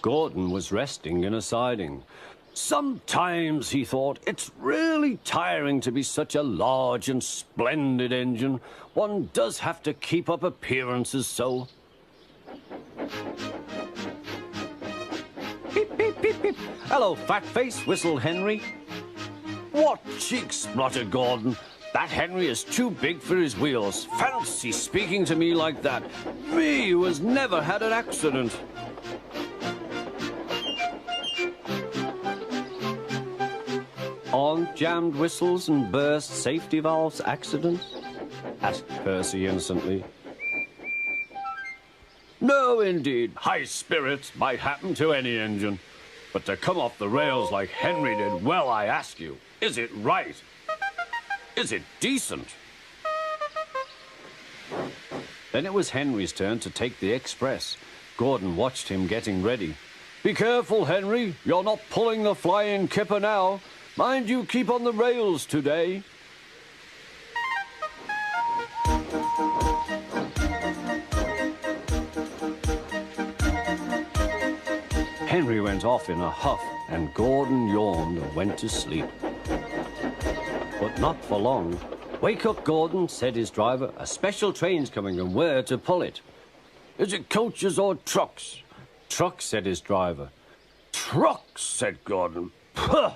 Gordon was resting in a siding. Sometimes, he thought, it's really tiring to be such a large and splendid engine. One does have to keep up appearances so. Beep, beep, beep, beep. Hello, fat face, whistled Henry. What cheeks, spluttered Gordon. That Henry is too big for his wheels. Fancy speaking to me like that. Me, who has never had an accident. Aren't jammed whistles and burst safety valves accidents? Asked Percy innocently. No, indeed. High spirits might happen to any engine. But to come off the rails like Henry did, well, I ask you, is it right? Is it decent? Then it was Henry's turn to take the express. Gordon watched him getting ready. Be careful, Henry. You're not pulling the flying kipper now. Mind you keep on the rails today. Henry went off in a huff, and Gordon yawned and went to sleep. But not for long. Wake up, Gordon, said his driver. A special train's coming, and we're to pull it. Is it coaches or trucks? Trucks, said his driver. Trucks, said Gordon. Puh!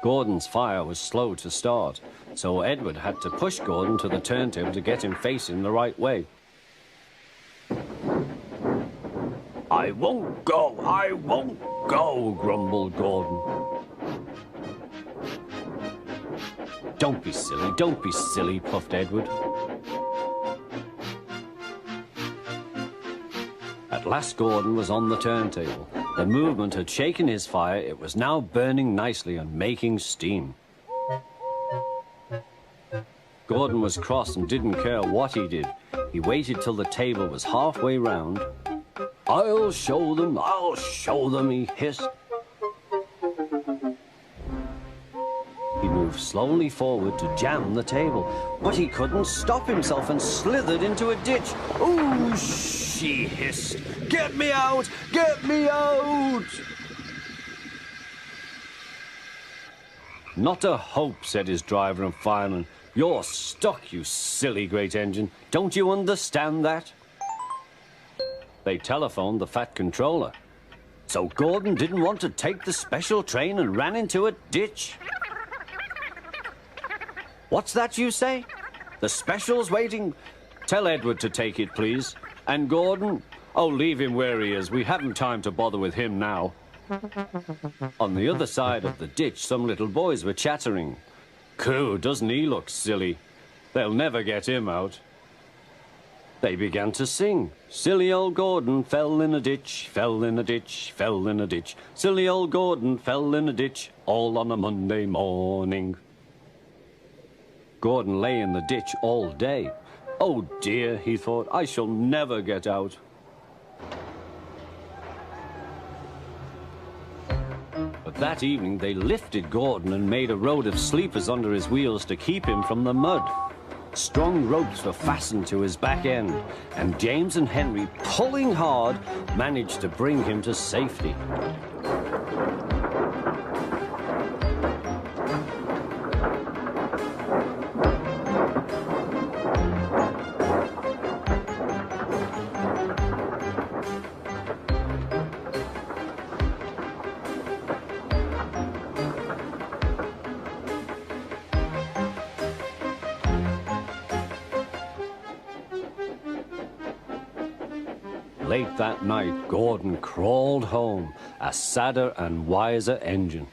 Gordon's fire was slow to start, so Edward had to push Gordon to the turntable to get him facing the right way. I won't go, grumbled Gordon. Don't be silly, puffed Edward. At last Gordon was on the turntable. The movement had shaken his fire. It was now burning nicely and making steam. Gordon was cross and didn't care what he did. He waited till the table was halfway round. I'll show them, he hissed. He moved slowly forward to jam the table, but he couldn't stop himself and slithered into a ditch. Ooh, she hissed. Get me out! Get me out! Not a hope, said his driver and fireman. You're stuck, you silly great engine. Don't you understand that? They telephoned the Fat Controller. So Gordon didn't want to take the special train and ran into a ditch. What's that you say? The special's waiting? Tell Edward to take it, please. And Gordon? Oh, leave him where he is. We haven't time to bother with him now. On the other side of the ditch, some little boys were chattering. Coo, doesn't he look silly? They'll never get him out. They began to sing. Silly old Gordon fell in a ditch, fell in a ditch, fell in a ditch. Silly old Gordon fell in a ditch, all on a Monday morning. Gordon lay in the ditch all day. Oh dear, he thought, I shall never get out. But that evening they lifted Gordon and made a road of sleepers under his wheels to keep him from the mud. Strong ropes were fastened to his back end, and James and Henry, pulling hard, managed to bring him to safety. Late that night, Gordon crawled home, a sadder and wiser engine.